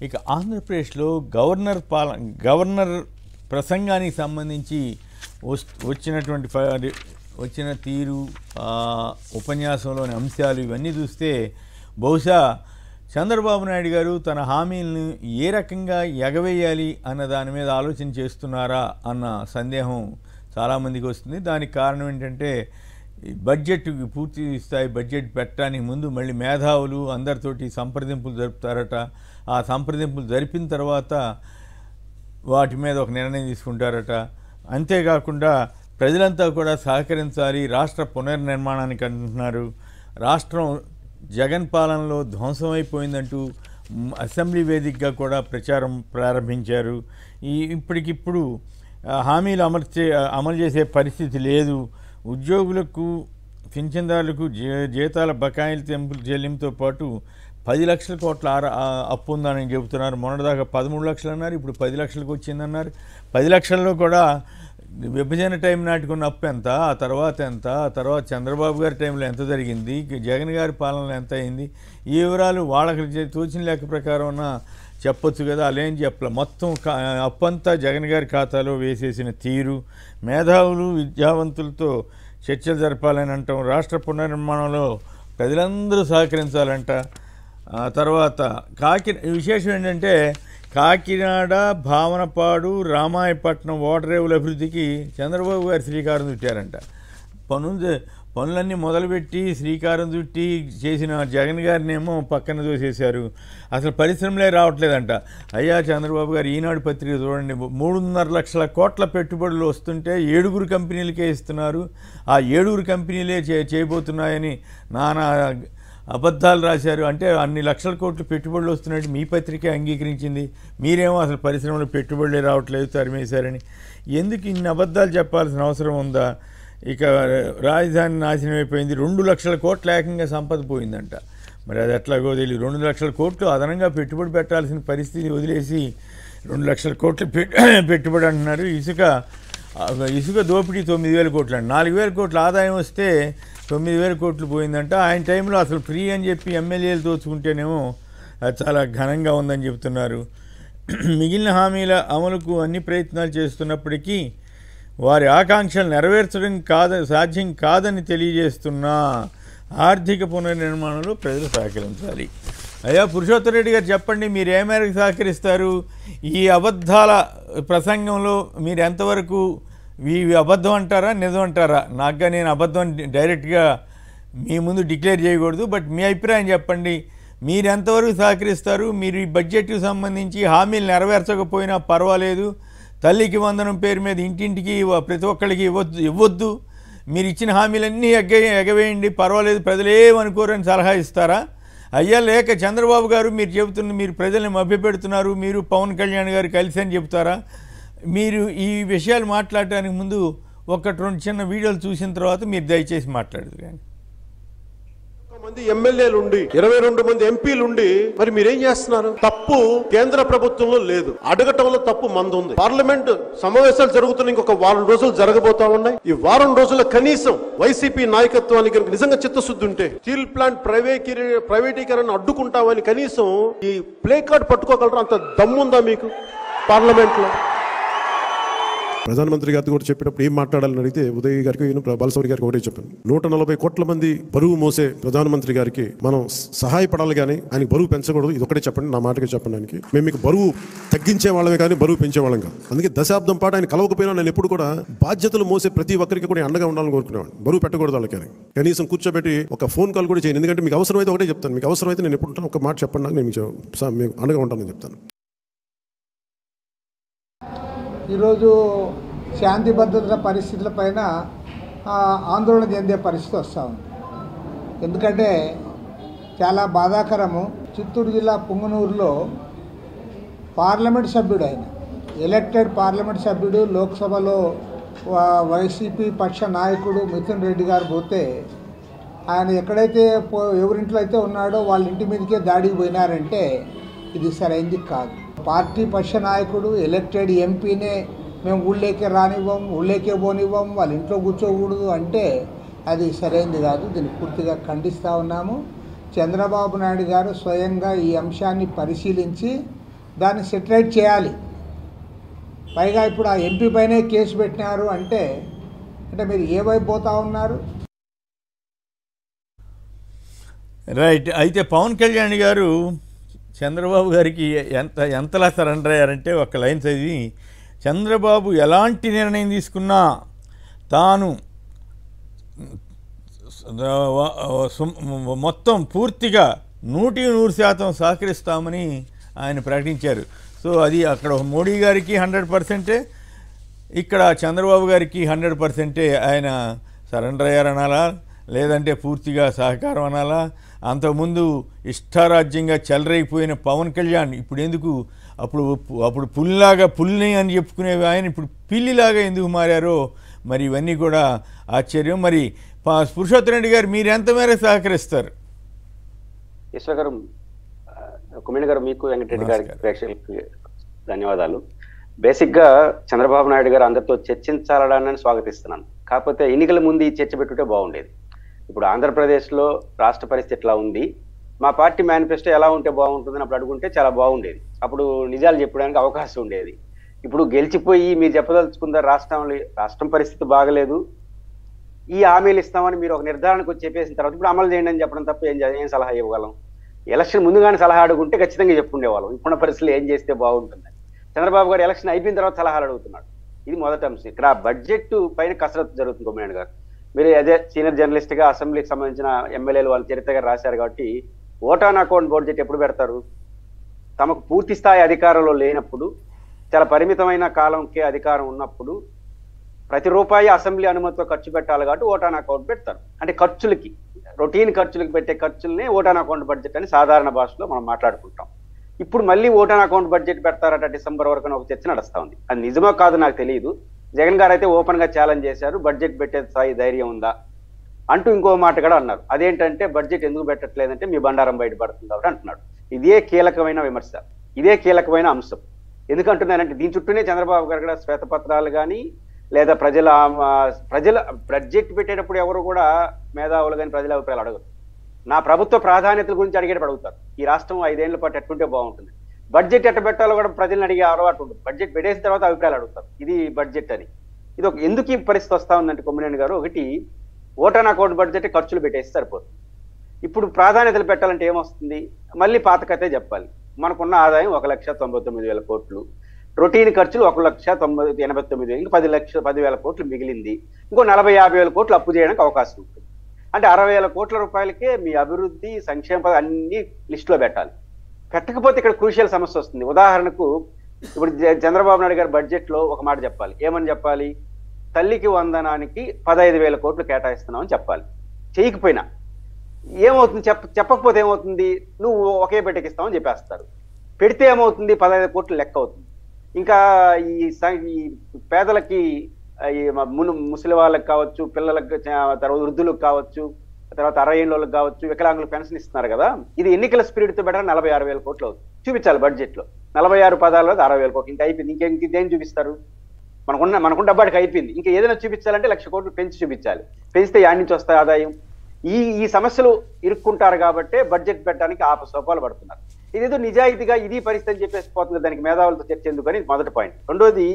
ఇక ఆంధ్రప్రదేశ్లో గవర్నర్ ప్రసంగానికి సంబంధించి వచ్చిన తీరు, ఉపన్యాసంలోని అంశాలు ఇవన్నీ చూస్తే బహుశా చంద్రబాబు నాయుడు గారు తన హామీలను ఏ రకంగా ఎగవేయాలి అన్న దాని మీద ఆలోచన చేస్తున్నారా అన్న సందేహం చాలామందికి వస్తుంది. దానికి కారణం ఏంటంటే బడ్జెట్, పూర్తి స్థాయి బడ్జెట్ పెట్టడానికి ముందు మళ్ళీ మేధావులు అందరితోటి సంప్రదింపులు జరుపుతారట. ఆ సంప్రదింపులు జరిపిన తర్వాత వాటి మీద ఒక నిర్ణయం తీసుకుంటారట. అంతేకాకుండా ప్రజలంతా కూడా సహకరించాలి, రాష్ట్ర పునర్నిర్మాణానికి అంటున్నారు. రాష్ట్రం జగన్ పాలనలో ధ్వంసమైపోయిందంటూ అసెంబ్లీ వేదికగా కూడా ప్రచారం ప్రారంభించారు. ఇప్పటికిప్పుడు హామీలు అమలు చేసే పరిస్థితి లేదు. ఉద్యోగులకు, పింఛన్దారులకు జీతాల బకాయిలు చెల్లింపుతో పాటు 10 లక్షల కోట్ల అప్పు ఉందని చెబుతున్నారు. మొన్నటిదాకా 13 లక్షలు అన్నారు, ఇప్పుడు 10 లక్షలకు వచ్చిందన్నారు. 10 లక్షల్లో కూడా విభజన టైం నాటికున్న అప్పు ఎంత, ఆ తర్వాత ఎంత, ఆ తర్వాత చంద్రబాబు గారి టైంలో ఎంత జరిగింది, జగన్ గారి పాలనలో ఎంత అయింది, ఈ వివరాలు వాళ్ళకి తోచిన లెక్క ప్రకారం చెప్పొచ్చు కదా. అలేం చెప్పలే. మొత్తం అప్పంతా జగన్ గారి ఖాతాలో వేసేసిన తీరు, మేధావులు విద్యావంతులతో చర్చలు జరపాలని అంటాం, రాష్ట్ర పునర్నిర్మాణంలో ప్రజలందరూ సహకరించాలంట. తర్వాత విశేషం ఏంటంటే కాకినాడ, భావనపాడు, రామాయపట్నం ఓడరేవుల అభివృద్ధికి చంద్రబాబు గారు శ్రీకారం చుట్టారంట. పనులన్నీ మొదలుపెట్టి శ్రీకారం చుట్టి చేసిన జగన్ గారినేమో పక్కన దోసేశారు. అసలు పరిశ్రమలే రావట్లేదంట. అయ్యా చంద్రబాబు గారు, ఈనాడు పత్రిక చూడండి, 3.5 లక్షల కోట్ల పెట్టుబడులు వస్తుంటే 7 కంపెనీలకే ఇస్తున్నారు. ఆ 7 కంపెనీలే చేయబోతున్నాయని నానా అబద్ధాలు రాశారు. అంటే అన్ని లక్షల కోట్లు పెట్టుబడులు వస్తున్నట్టు మీ పత్రికే అంగీకరించింది. మీరేమో అసలు పరిశ్రమలు పెట్టుబడులే రావట్లేదు, తరిమేశారని. ఎందుకు ఇన్ని అబద్ధాలు చెప్పాల్సిన అవసరం ఉందా? ఇక రాజధాని నాశనం అయిపోయింది, 2 లక్షల కోట్ల ఏకంగా సంపద పోయిందంట. మరి అది ఎట్లాగో తెలియదు. 2 లక్షల కోట్లు అదనంగా పెట్టుబడి పెట్టాల్సిన పరిస్థితి వదిలేసి 2 లక్షల కోట్లు పెట్టుబడి అంటున్నారు. ఇసుక దోపిడీ 9,000 కోట్లు అండి. 4,000 కోట్ల ఆదాయం వస్తే 9,000 కోట్లు పోయిందంట. ఆయన టైంలో అసలు ఫ్రీ అని చెప్పి ఎమ్మెల్యేలు దోచుకుంటేనేమో అది చాలా ఘనంగా ఉందని చెప్తున్నారు. మిగిలిన హామీల అమలుకు అన్ని ప్రయత్నాలు చేస్తున్నప్పటికీ వారి ఆకాంక్షలు నెరవేర్చడం సాధ్యం కాదని తెలియజేస్తున్నా ఆర్థిక పునర్నిర్మాణంలో ప్రజలు సహకరించాలి. అయ్యా పురుషోత్తమ రెడ్డి గారు, చెప్పండి, మీరు ఏ మేరకు సహకరిస్తారు? ఈ అబద్ధాల ప్రసంగంలో మీరు ఎంతవరకు ఇవి అబద్ధం అంటారా, నిజం అంటారా? నాకుగా నేను అబద్ధం డైరెక్ట్గా మీ ముందు డిక్లేర్ చేయకూడదు, బట్ మీ అభిప్రాయం చెప్పండి. మీరు ఎంతవరకు సహకరిస్తారు? మీరు ఈ బడ్జెట్కి సంబంధించి హామీలు నెరవేర్చకపోయినా పర్వాలేదు, తల్లికి వందనం పేరు మీద ఇంటింటికి ప్రతి ఒక్కరికి ఇవ్వద్దు, మీరు ఇచ్చిన హామీలన్నీ ఎగవేయండి, పర్వాలేదు, ప్రజలేమనుకోరని సలహా ఇస్తారా? అయ్యా, లేక చంద్రబాబు గారు మీరు ప్రజల్ని మభ్యపెడుతున్నారు, మీరు పవన్ కళ్యాణ్ గారు కలిసి అని చెప్తారా? మీరు ఈ విషయాలు మాట్లాడటానికి ముందు 1-2 చిన్న వీడియోలు చూసిన తర్వాత మీరు దయచేసి మాట్లాడదు. కానీ మంది ఎమ్మెల్యేలు ఉండి 22 మంది ఎంపీలు ఉండి మరి మీరేం చేస్తున్నారు? తప్పు కేంద్ర ప్రభుత్వంలో లేదు, అడగటంలో తప్పు మంది ఉంది. పార్లమెంట్ సమావేశాలు జరుగుతున్న ఇంకొక వారం రోజులు జరగబోతా ఉన్నాయి. ఈ వారం రోజుల కనీసం వైసీపీ నాయకత్వానికి నిజంగా చిత్తశుద్ధి ఉంటే స్టీల్ ప్లాంట్ ప్రైవేటీకరణ అడ్డుకుంటామని కనీసం ఈ ప్లే కార్డ్ పట్టుకోగలరు? అంత దమ్ముందా మీకు పార్లమెంట్ లో? ప్రధానమంత్రి గారితో కూడా చెప్పేటప్పుడు ఏం మాట్లాడాలని అడిగితే ఉదయ్ గారికి బాలసౌరి గారికి ఒకటే చెప్పాను. 140 కోట్ల మంది బరువు మోసే ప్రధానమంత్రి గారికి మనం సహాయపడాలి కానీ ఆయన బరువు పెంచకూడదు. ఇది ఒకటే చెప్పండి, నా మాటకి చెప్పడానికి. మేము మీకు బరువు తగ్గించే వాళ్ళమే కానీ బరువు పెంచే వాళ్ళం కాదు. అందుకే దశాబ్దం పాటు ఆయన కలవకపోయినా నేను ఎప్పుడు కూడా బాధ్యతలు మోసే ప్రతి ఒక్కరికి కూడా అండగా ఉండాలని కోరుకునేవాడు. బరువు పెట్టకూడదు వాళ్ళకి, కనీసం కూర్చోబెట్టి ఒక ఫోన్ కాల్ కూడా చేయను. ఎందుకంటే మీకు అవసరమైతే ఒకటే చెప్తాను, మీకు అవసరమైతే నేను ఎప్పుడు ఉంటాను, ఒక మాట చెప్పండి నాకు, నేను మీకు అండగా ఉంటానని చెప్తాను. ఈరోజు శాంతి భద్రతల పరిస్థితులపైన ఆందోళన చెందే పరిస్థితి వస్తూ ఉంది. ఎందుకంటే చాలా బాధాకరము. చిత్తూరు జిల్లా పుంగనూరులో పార్లమెంట్ సభ్యుడు, ఆయన ఎలక్టెడ్ పార్లమెంట్ సభ్యుడు, లోక్సభలో వైసీపీ పక్ష నాయకుడు మిథున్ రెడ్డి గారు పోతే ఆయన ఎక్కడైతే ఎవరింట్లో అయితే ఉన్నాడో వాళ్ళ ఇంటి మీదకే దాడికి పోయినారంటే ఇది సరైంది కాదు. పార్టీ పక్ష నాయకుడు, ఎలక్టెడ్ ఎంపీనే మేము ఊళ్ళేకే రానివ్వం, ఊళ్ళేకే పోనివ్వం, వాళ్ళ ఇంట్లో కూర్చోకూడదు అంటే అది సరైనది కాదు. దీన్ని పూర్తిగా ఖండిస్తూ ఉన్నాము. చంద్రబాబు నాయుడు గారు స్వయంగా ఈ అంశాన్ని పరిశీలించి దాన్ని సెటిలైట్ చేయాలి. పైగా ఇప్పుడు ఆ ఎంపీ పైనే కేసు పెట్టినారు అంటే మీరు ఏ వైపు పోతా ఉన్నారు? రైట్. అయితే పవన్ కళ్యాణ్ గారు చంద్రబాబు గారికి ఎంతలా సరెండర్ అయ్యారంటే ఒక లైన్ చదివి, చంద్రబాబు ఎలాంటి నిర్ణయం తీసుకున్నా తాను మొత్తం పూర్తిగా 100% సహకరిస్తామని ఆయన ప్రకటించారు. సో అది అక్కడ మోడీ గారికి 100%, ఇక్కడ చంద్రబాబు గారికి 100% ఆయన సరెండర్ అయ్యారనాలా, లేదంటే పూర్తిగా సహకారం అనాలా? అంతకుముందు ఇష్టారాజ్యంగా చెలరైపోయిన పవన్ కళ్యాణ్ ఇప్పుడు ఎందుకు అప్పుడు పుల్ని అని చెప్పుకునేవి ఆయన ఇప్పుడు పిల్లిలాగా ఎందుకు మారారో మరి ఇవన్నీ కూడా ఆశ్చర్యం. మరి పురుషోత్తమ రెడ్డి గారు మీరు ఎంత మేర సహకరిస్తారు? ఈశ్వర్ గారు, కుమ్మేణి గారు, మీకు వెంకటరెడ్డి గారికి ప్రేక్షకులకి ధన్యవాదాలు. బేసిక్గా చంద్రబాబు నాయుడు గారు అందరితో చర్చించాలని స్వాగతిస్తున్నాను. కాకపోతే ఎన్నికల ముందు ఈ చర్చ పెట్టుకుంటే బాగుండేది. ఇప్పుడు ఆంధ్రప్రదేశ్లో రాష్ట్ర పరిస్థితి ఎట్లా ఉంది, మా పార్టీ మేనిఫెస్టో ఎలా ఉంటే బాగుంటుందని అప్పుడు అడుగుంటే చాలా బాగుండేది. అప్పుడు నిజాలు చెప్పడానికి అవకాశం ఉండేది. ఇప్పుడు గెలిచిపోయి మీరు చెప్పదలుచుకుందా రాష్ట్రం పరిస్థితి బాగలేదు, ఈ హామీలు ఇస్తామని మీరు ఒక నిర్ధారణకు వచ్చి చెప్పేసిన తర్వాత ఇప్పుడు అమలు చేయండి అని చెప్పడం తప్ప ఏం సలహా ఇవ్వగలం? ఎలక్షన్ ముందుగానే సలహా అడుగుంటే ఖచ్చితంగా చెప్పుకునేవాళ్ళం ఇప్పుడున్న పరిస్థితులు ఏం చేస్తే బాగుంటుందని. చంద్రబాబు గారు ఎలక్షన్ అయిపోయిన తర్వాత సలహాలు అడుగుతున్నాడు. ఇది మొదటి అంశం. ఇక్కడ బడ్జెట్ పైన కసరత్తు జరుగుతుంది. కొమ్మేణి గారు, మీరు అదే సీనియర్ జర్నలిస్ట్గా అసెంబ్లీకి సంబంధించిన ఎమ్మెల్యేలు వాళ్ళ చరిత్ర గారు రాశారు కాబట్టి ఓట్ ఆన్ అకౌంట్ బడ్జెట్ ఎప్పుడు పెడతారు? తమకు పూర్తి స్థాయి అధికారంలో లేనప్పుడు, చాలా పరిమితమైన కాలంకే అధికారం ఉన్నప్పుడు ప్రతి రూపాయి అసెంబ్లీ అనుమతితో ఖర్చు పెట్టాలి కాబట్టి ఓట్ ఆన్ అకౌంట్ పెడతారు. అంటే ఖర్చులకి, రొటీన్ ఖర్చులకు పెట్టే ఖర్చుల్ని ఓట్ ఆన్ అకౌంట్ బడ్జెట్ అని సాధారణ భాషలో మనం మాట్లాడుకుంటాం. ఇప్పుడు మళ్ళీ ఓట్ ఆన్ అకౌంట్ బడ్జెట్ పెడతారట డిసెంబర్ వరకు ఒక చర్చ నడుస్తూ ఉంది. అది నిజమో కాదు నాకు తెలియదు. జగన్ గారు అయితే ఓపెన్ గా ఛాలెంజ్ చేశారు, బడ్జెట్ పెట్టే స్థాయి ధైర్యం ఉందా అంటూ ఇంకో మాట కూడా అన్నారు. అదేంటంటే బడ్జెట్ ఎందుకు పెట్టట్లేదంటే మీ బండారం బయటపడుతుంది కాబట్టి అంటున్నాడు. ఇదే కీలకమైన విమర్శ, ఇదే కీలకమైన అంశం. ఎందుకంటున్నానంటే దీని చుట్టూనే చంద్రబాబు గారు కూడా శ్వేతపత్రాలు కానీ లేదా ప్రజల బడ్జెట్ పెట్టేటప్పుడు ఎవరు కూడా మేధావులు కానీ ప్రజల అభిప్రాయాలు అడగరు. నా ప్రభుత్వ ప్రాధాన్యతల గురించి అడిగేటప్పుడు అడుగుతారు. ఈ రాష్ట్రం 5 ఏళ్ల పాటు ఎట్టుంటే బాగుంటుంది, బడ్జెట్ ఎట్ట పెట్టాలో కూడా ప్రజలను అడిగే అలవాటు ఉంటుంది. బడ్జెట్ పెట్టేసిన తర్వాత అభిప్రాయాలు అడుగుతారు, ఇది బడ్జెట్ అని. ఇది ఎందుకు ఈ పరిస్థితి వస్తా ఉందంటే కొమ్మినేని గారు, ఒకటి ఓట్ ఆన్ అకౌంట్ బడ్జెట్ ఖర్చులు పెట్టేసి సరిపోతుంది. ఇప్పుడు ప్రాధాన్యతలు పెట్టాలంటే ఏమొస్తుంది? మళ్ళీ పాత కథే చెప్పాలి. మనకున్న ఆదాయం 1,99,000 కోట్లు, రొటీన్ ఖర్చులు 1,89,000, ఇంకా 10,000 కోట్లు మిగిలింది. ఇంకో 40,000-50,000 కోట్లు అప్పు చేయడానికి అవకాశం ఉంటుంది. అంటే 60,000 కోట్ల రూపాయలకే మీ అభివృద్ధి సంక్షేమ అన్ని లిస్టులో పెట్టాలి. పెట్టకపోతే ఇక్కడ క్రూషియల్ సమస్య వస్తుంది. ఉదాహరణకు ఇప్పుడు చంద్రబాబు నాయుడు గారి బడ్జెట్ లో ఒక మాట చెప్పాలి. ఏమని చెప్పాలి? తల్లికి వందనానికి 15,000 కోట్లు కేటాయిస్తున్నామని చెప్పాలి. చేయకపోయినా ఏమవుతుంది? చెప్పకపోతే ఏమవుతుంది? నువ్వు ఒకే పెట్టకిస్తామని చెప్పేస్తారు. పెడితే ఏమవుతుంది? 15 కోట్లు లెక్క అవుతుంది. ఇంకా ఈ పేదలకి, ముసలి వాళ్ళకి కావచ్చు, పిల్లలకు, తర్వాత వృద్ధులకు కావచ్చు, తర్వాత 60 ఏళ్ళకి కావచ్చు, వికలాంగులకు పెన్షన్ ఇస్తున్నారు కదా, ఇది ఎన్నికల స్పిరిట్ తో బెటర్ 46,000 కోట్లు అవుతుంది. చూపించాలి బడ్జెట్ లో 46 పదాల్లో 60,000 కోట్లు. ఇంకా అయిపోయింది. ఇంకేం చూపిస్తారు? మనకున్న డబ్బాడికి అయిపోయింది. ఇంకా ఏదైనా చూపించాలంటే 1,00,000 కోట్లు పెంచి చూపించాలి. పెంచితే యాడ్ నుంచి వస్తాయి ఆదాయం? ఈ సమస్యలు ఇరుక్కుంటారు కాబట్టి బడ్జెట్ పెట్టడానికి సోపాలు పడుతున్నారు. ఇదేదో నిజాయితీగా ఇది పరిస్థితి అని చెప్పేసి పోతుంది. దానికి మేధావులతో చర్చ ఎందుకని మొదటి పాయింట్. రెండోది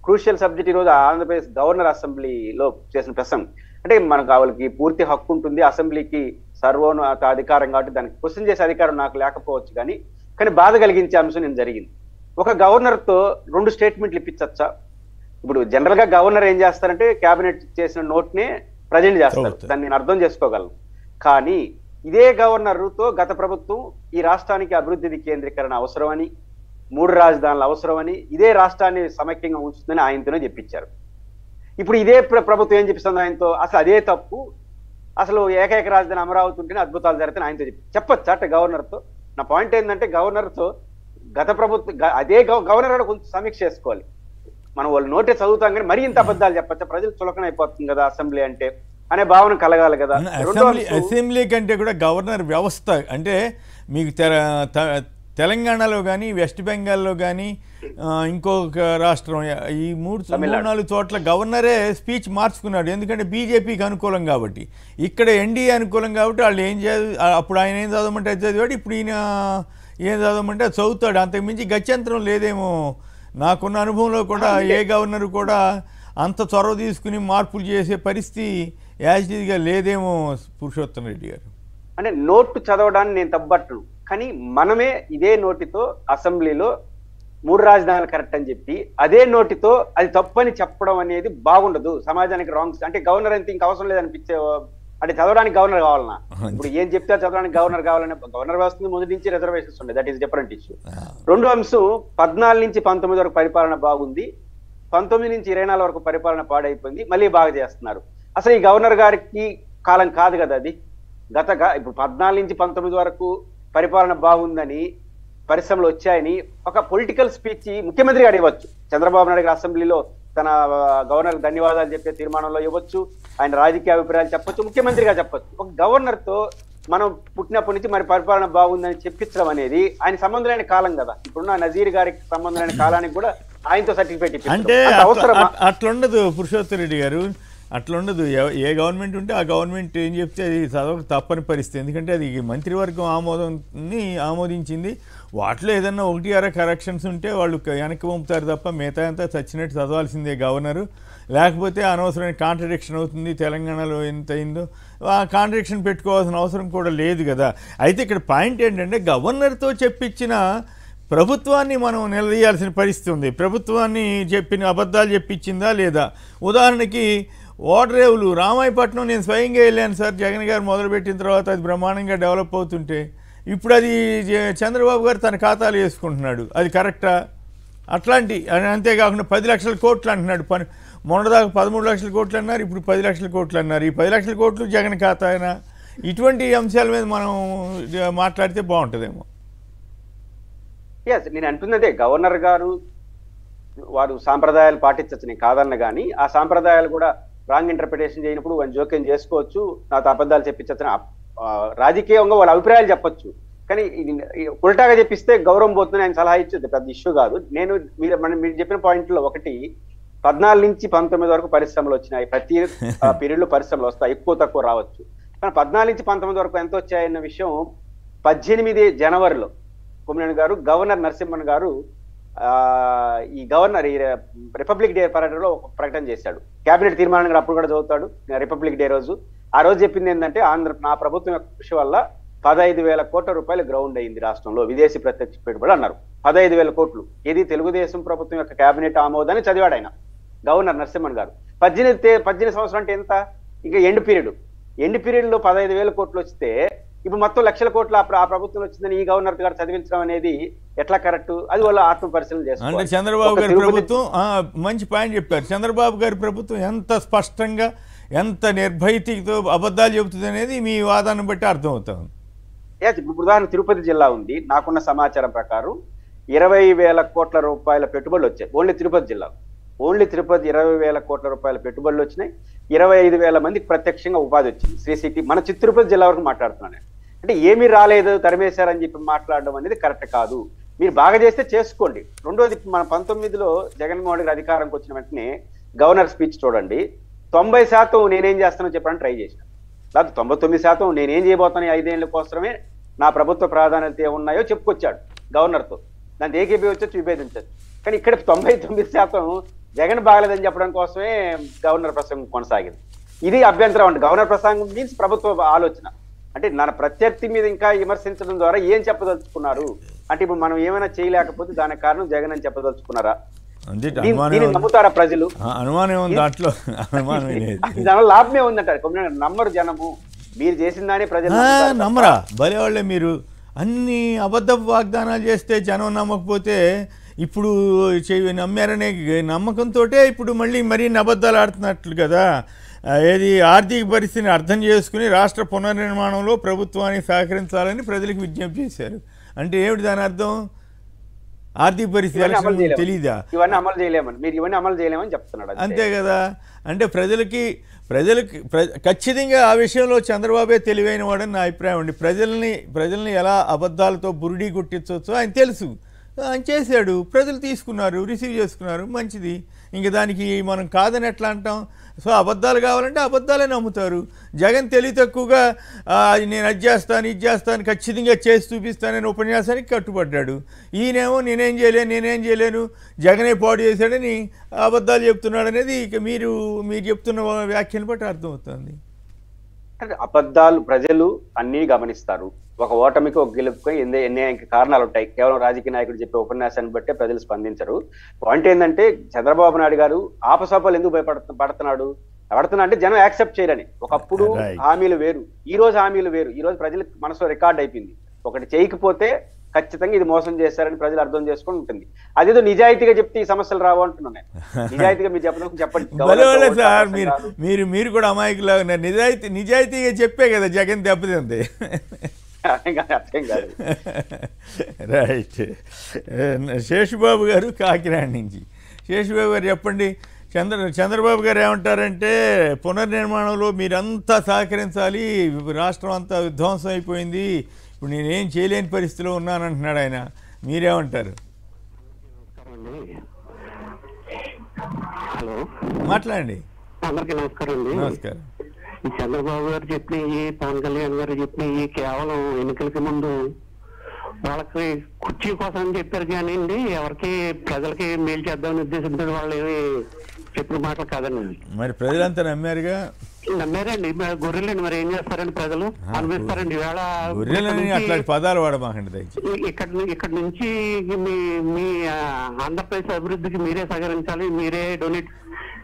క్రూషియల్ సబ్జెక్ట్. ఈరోజు ఆంధ్రప్రదేశ్ గవర్నర్ అసెంబ్లీలో చేసిన ప్రసంగం. అంటే మనకు వాళ్ళకి పూర్తి హక్కు ఉంటుంది, అసెంబ్లీకి సర్వోన్నత అధికారం కాబట్టి దానికి క్వశ్చన్ చేసే అధికారం నాకు లేకపోవచ్చు, కానీ బాధ కలిగించే అంశం నేను జరిగింది. ఒక గవర్నర్తో 2 స్టేట్మెంట్లు ఇప్పించచ్చా? ఇప్పుడు జనరల్ గా గవర్నర్ ఏం చేస్తారంటే క్యాబినెట్ చేసిన నోట్నే ప్రజెంట్ చేస్తారు, దాన్ని నేను అర్థం చేసుకోగలను. కానీ ఇదే గవర్నర్తో గత ప్రభుత్వం ఈ రాష్ట్రానికి అభివృద్ధి వికేంద్రీకరణ అవసరమని, 3 రాజధానులు అవసరమని, ఇదే రాష్ట్రాన్ని సమైక్యంగా ఉంచుతుందని ఆయనతోనే చెప్పించారు. ఇప్పుడు ఇదే ప్రభుత్వం ఏం చెప్పిస్తుంది ఆయనతో? అసలు అదే తప్పు, అసలు ఏకైక రాజధాని అమరావతి ఉంటేనే అద్భుతాలు జరుగుతాయని ఆయనతో చెప్పొచ్చా అంటే గవర్నర్తో? నా పాయింట్ ఏంటంటే గవర్నర్తో గత ప్రభుత్వం అదే గవర్నర్ కొంచెం సమీక్ష చేసుకోవాలి. మనం వాళ్ళు నోటే చదువుతాం కానీ మరీ ఇంత అబద్ధాలు చెప్పచ్చా? ప్రజలు చులకన అయిపోతుంది కదా అసెంబ్లీ అంటే అనే భావన కలగాలి కదా. అసెంబ్లీ కంటే కూడా గవర్నర్ వ్యవస్థ అంటే మీకు తెలంగాణలో కానీ వెస్ట్ బెంగాల్లో కానీ ఇంకొక రాష్ట్రం ఈ 3-4 చోట్ల గవర్నరే స్పీచ్ మార్చుకున్నాడు. ఎందుకంటే బీజేపీకి అనుకూలం కాబట్టి. ఇక్కడ ఎన్డీఏ అనుకూలం కాబట్టి వాళ్ళు ఏం చేయాలి, అప్పుడు ఆయన ఏం చదవమంటే చదివాడు, ఇప్పుడు ఈయన ఏం చదవమంటే అది చదువుతాడు, అంతకుమించి గత్యంతరం లేదేమో. నాకున్న అనుభవంలో కూడా ఏ గవర్నర్ కూడా అంత చొరవ తీసుకుని మార్పులు చేసే పరిస్థితి యాజిటీగా లేదేమో పురుషోత్తం రెడ్డి గారు. అంటే నోటు చదవడాన్ని నేను తప్పట్టను, కానీ మనమే ఇదే నోటితో అసెంబ్లీలో 3 రాజధానులు కరెక్ట్ అని చెప్పి అదే నోటితో అది తప్పని చెప్పడం అనేది బాగుండదు, సమాజానికి రాంగ్. అంటే గవర్నర్ అంతే ఇంక అవసరం లేదనిపించే, అంటే చదవడానికి గవర్నర్ కావాలన్నా, ఇప్పుడు ఏం చెప్తే చదవడానికి గవర్నర్ కావాలని గవర్నర్ వ్యవస్థ ముందు నుంచి రిజర్వేషన్స్ ఉండే, దట్ ఈస్ డిఫరెంట్ ఇష్యూ. రెండో అంశం 14 నుంచి 19 వరకు పరిపాలన బాగుంది, 19 నుంచి 24 వరకు పరిపాలన పాడైపోయింది, మళ్ళీ బాగా చేస్తున్నారు. అసలు ఈ గవర్నర్ గారికి కాలం కాదు కదా అది. ఇప్పుడు 14 నుంచి 19 వరకు పరిపాలన బాగుందని, పరిశ్రమలు వచ్చాయని ఒక పొలిటికల్ స్పీచ్ ముఖ్యమంత్రి గారు ఇవ్వచ్చు. చంద్రబాబు నాయుడు గారు అసెంబ్లీలో తన గవర్నర్ ధన్యవాదాలు చెప్పే తీర్మానంలో ఇవ్వచ్చు, ఆయన రాజకీయ అభిప్రాయాలు చెప్పొచ్చు, ముఖ్యమంత్రిగా చెప్పొచ్చు. ఒక గవర్నర్ తో మనం పుట్టినప్పటి నుంచి మరి పరిపాలన బాగుందని చెప్పించడం అనేది ఆయన సంబంధం లేని కాలం కదా. ఇప్పుడున్న నజీర్ గారికి సంబంధం లేని కాలానికి కూడా ఆయనతో సర్టిఫికేట్ అంటే అట్లుండదు పురుషోత్తం రెడ్డి గారు, అట్లుండదు. ఏ గవర్నమెంట్ ఉంటే ఆ గవర్నమెంట్ ఏం చెప్తే అది చదవక తప్పని పరిస్థితి. ఎందుకంటే అది మంత్రివర్గం ఆమోదించింది. వాటిలో ఏదన్నా 1-2 కరెక్షన్స్ ఉంటే వాళ్ళు వెనక్కి పంపుతారు తప్ప మిగతా అంతా చచ్చినట్టు చదవాల్సిందే గవర్నరు. లేకపోతే అనవసరమైన కాంట్రడిక్షన్ అవుతుంది. తెలంగాణలో ఎంత అయిందో ఆ కాంట్రడిక్షన్ పెట్టుకోవాల్సిన అవసరం కూడా లేదు కదా. అయితే ఇక్కడ పాయింట్ ఏంటంటే గవర్నర్తో చెప్పించిన ప్రభుత్వాన్ని మనం నిలదీయాల్సిన పరిస్థితి ఉంది. ప్రభుత్వాన్ని చెప్పిన అబద్ధాలు చెప్పించిందా లేదా? ఉదాహరణకి ఓడరేవులు రామాయపట్నం నేను స్వయంగా వెళ్ళాను సార్, జగన్ గారు మొదలుపెట్టిన తర్వాత అది బ్రహ్మాండంగా డెవలప్ అవుతుంటే ఇప్పుడు అది చంద్రబాబు గారు తన ఖాతాలు వేసుకుంటున్నాడు, అది కరెక్టా? అట్లాంటి అంతేకాకుండా 10 లక్షల కోట్లు అంటున్నాడు. మొన్నదాకా 13 లక్షల కోట్లు అన్నారు, ఇప్పుడు 10 లక్షల కోట్లు అన్నారు. ఈ 10 లక్షల కోట్లు జగన్ ఖాతానా? ఇటువంటి అంశాల మీద మనం మాట్లాడితే బాగుంటుందేమో. నేను అంటున్నదే, గవర్నర్ గారు వారు సాంప్రదాయాలు పాటించచ్చు, నేను కాదన్న, కానీ ఆ సాంప్రదాయాలు కూడా రాంగ్ ఇంటర్ప్రిటేషన్ చేయనప్పుడు వాళ్ళు జోక్యం చేసుకోవచ్చు, నాతో అబద్ధాలు చెప్పించచ్చు, రాజకీయంగా వాళ్ళ అభిప్రాయాలు చెప్పొచ్చు. కానీ ఉల్టాగా చెప్పిస్తే గౌరవం పోతుందని ఆయన సలహా ఇచ్చేది పెద్ద ఇష్యూ కాదు. నేను మీరు చెప్పిన పాయింట్లో ఒకటి, 14 నుంచి 19 వరకు పరిశ్రమలు వచ్చినాయి, ప్రతి పీరియడ్ లో పరిశ్రమలు వస్తాయి, ఎక్కువ తక్కువ రావచ్చు. కానీ 14 నుంచి 19 వరకు ఎంత వచ్చాయన్న విషయం 18 జనవరిలో కొమ్మినేని గారు గవర్నర్ నరసింహన్ గారు ఈ రిపబ్లిక్ డే పర్యటనలో ఒక ప్రకటన చేశాడు. కేబినెట్ తీర్మానం కూడా అప్పుడు కూడా చదువుతాడు రిపబ్లిక్ డే రోజు. ఆ రోజు చెప్పింది ఏంటంటే, నా ప్రభుత్వం యొక్క కృషి వల్ల 15,000 కోట్ల రూపాయలు గ్రౌండ్ అయింది రాష్ట్రంలో విదేశీ ప్రత్యక్ష పెట్టుబడి అన్నారు. 15,000 కోట్లు ఇది తెలుగుదేశం ప్రభుత్వం యొక్క కేబినెట్ ఆమోదాన్ని చదివాడు ఆయన గవర్నర్ నరసింహన్ గారు. 18 సంవత్సరం అంటే ఎంత? ఇంకా ఎండ్ పీరియడ్ లో 15,000 కోట్లు వస్తే ఇప్పుడు మొత్తం లక్షల కోట్లు ఆ ప్రభుత్వం వచ్చిందని ఈ గవర్నర్ గారు చదివించడం అనేది ఎట్లా కరెక్ట్? అది వాళ్ళ ఆత్మ పరిశీలన చేస్తారు. అంటే చంద్రబాబు గారి ప్రభుత్వం మంచి పాయింట్ చెప్పారు. చంద్రబాబు గారి ప్రభుత్వం ఎంత స్పష్టంగా ఎంత నిర్భయతతో అబద్ధాలు చెబుతుంది అనేది మీ వాదాన్ని బట్టి అర్థమవుతుంది. ఇప్పుడు ఉదాహరణ తిరుపతి జిల్లా ఉంది, నాకున్న సమాచారం ప్రకారం 20,000 కోట్ల రూపాయల పెట్టుబడులు వచ్చాయి ఓన్లీ తిరుపతి జిల్లా. ఓన్లీ తిరుపతి 20,000 కోట్ల రూపాయల పెట్టుబడులు వచ్చినాయి, 25,000 మందికి ప్రత్యక్షంగా ఉపాధి వచ్చింది. శ్రీ సిటీ మన తిరుపతి జిల్లా వరకు మాట్లాడుతున్నాను. అంటే ఏమీ రాలేదు తరిమేశారని చెప్పి మాట్లాడడం అనేది కరెక్ట్ కాదు. మీరు బాగా చేస్తే చేసుకోండి. రెండోది, మన 19లో జగన్మోహన్ గారి అధికారంకి వచ్చిన వెంటనే గవర్నర్ స్పీచ్ చూడండి, 90% నేనేం చేస్తానో చెప్పడానికి ట్రై చేశాను, లేదా 99% నేనేం చేయబోతాను 5 ఏళ్ల కోసమే, నా ప్రభుత్వ ప్రాధాన్యత ఏమున్నాయో చెప్పుకొచ్చాడు గవర్నర్తో. దాన్ని ఏకీభవించవచ్చు, విభేదించవచ్చు. కానీ ఇక్కడ 99% జగన్ బాగలేదని చెప్పడం కోసమే గవర్నర్ ప్రసంగం కొనసాగింది. ఇది అభ్యంతరం అండి. గవర్నర్ ప్రసంగం మీన్స్ ప్రభుత్వ ఆలోచన. అంటే నా ప్రత్యర్థి మీద ఇంకా విమర్శించడం ద్వారా ఏం చెప్పదలుచుకున్నారు అంటే, ఇప్పుడు మనం ఏమైనా చేయలేకపోతే దానికి కారణం జగన్ అని చెప్పదలుచుకున్నారా? నమ్ముతారా ప్రజలు? దానివల్ల లాభమే ఉందంటారు, నమ్మరు జనము. మీరు చేసిన దాన్ని ప్రజలు నమ్మరా? భలేవాళ్ళే మీరు. అన్ని అబద్ధ వాగ్దానాలు చేస్తే జనం నమ్మకపోతే ఇప్పుడు నమ్మారనే నమ్మకంతో ఇప్పుడు మరీ అబద్ధాలు ఆడుతున్నట్లు కదా. ఏది ఆర్థిక పరిస్థితిని అర్థం చేసుకుని రాష్ట్ర పునర్నిర్మాణంలో ప్రభుత్వానికి సహకరించాలని ప్రజలకు విజ్ఞప్తి చేశారు. అంటే ఏమిటి దాని అర్థం? ఆర్థిక పరిస్థితి తెలీదా? ఇవన్నీ అమలు చేయలేమని, మీరు ఇవన్నీ అమలు చేయలేమని చెప్తున్నాడు, అంతే కదా. అంటే ప్రజలకి ఖచ్చితంగా ఆ విషయంలో చంద్రబాబే తెలివైన వాడని నా అభిప్రాయం అండి. ప్రజల్ని ఎలా అబద్ధాలతో బురుడీ కొట్టించవచ్చో ఆయన తెలుసు. ఆయన చేశాడు, ప్రజలు తీసుకున్నారు, రిసీవ్ చేసుకున్నారు, మంచిది. ఇంక దానికి మనం కాదని ఎట్లా అంటాం? సో అబద్ధాలు కావాలంటే అబద్ధాలే నమ్ముతారు. జగన్ తెలివి తక్కువగా నేను అది చేస్తాను ఇది చేస్తాను ఖచ్చితంగా చేసి చూపిస్తానని ఉపన్యాసానికి కట్టుబడ్డాడు. ఈయనేమో నేనేం చేయలేను జగనే పాడు చేశాడని అబద్ధాలు చెప్తున్నాడు అనేది ఇక మీరు చెప్తున్న వ్యాఖ్యను బట్టి అర్థమవుతుంది. అబద్ధాలు ప్రజలు అన్నీ గమనిస్తారు. ఒక ఓటమికి ఒక గెలుపుకి ఎన్ని కారణాలు ఉంటాయి. కేవలం రాజకీయ నాయకుడు చెప్పే ఉపన్యాసాన్ని బట్టే ప్రజలు స్పందించరు. పాయింట్ ఏంటంటే చంద్రబాబు నాయుడు గారు ఆపసోపాలు ఎందుకు పడుతున్నాడు అంటే జనం యాక్సెప్ట్ చేయరని. ఒకప్పుడు హామీలు వేరు, ఈ రోజు హామీలు వేరు. ఈ రోజు ప్రజలకు మనసులో రికార్డ్ అయిపోయింది. ఒకటి చేయకపోతే ఖచ్చితంగా ఇది మోసం చేస్తారని ప్రజలు అర్థం చేసుకుని ఉంటుంది. అదేదో నిజాయితీగా చెప్తే ఈ సమస్యలు రావు అంటున్నాను. నిజాయితీగా మీరు చెప్పండి సార్. మీరు కూడా అమాయకులా ఉన్నారు. నిజాయితీగా చెప్పే కదా జగన్ దెబ్బతింది. అర్థం కాదు. రైట్. శేషుబాబు గారు కాకినాడ నుంచి. శేషుబాబు గారు చెప్పండి. చంద్రబాబు గారు ఏమంటారంటే పునర్నిర్మాణంలో మీరంతా సహకరించాలి, రాష్ట్రం అంతా విధ్వంసం అయిపోయింది, ఇప్పుడు నేనేం చేయలేని పరిస్థితిలో ఉన్నానంటున్నాడు ఆయన. మీరేమంటారు? హలో, మాట్లాడండి. అందరికీ నమస్కారం అండి. నమస్కారం. చంద్రబాబు గారు చెప్పినవి, పవన్ కళ్యాణ్ గారు చెప్పినవి కేవలం ఎన్నికలకి ముందు వాళ్ళకి కుర్చీ కోసం అని చెప్పారు కానీ అండి, ఎవరికి ప్రజలకి మేలు చేద్దామని ఉద్దేశంతో వాళ్ళు ఏమి చెప్పిన మాటలు కాదండి. మరి ప్రజలంతా నమ్మారుగా. నమ్మారండి. గొర్రెలండి, మరి ఏం చేస్తారండి? ప్రజలు అనిపిస్తారండి. ఈవేళ అట్లాంటి పదాలు వాడమాకండి. ఇక్కడ నుంచి మీ ఆంధ్రప్రదేశ్ అభివృద్ధికి మీరే సహకరించాలి, మీరే డొనేట్,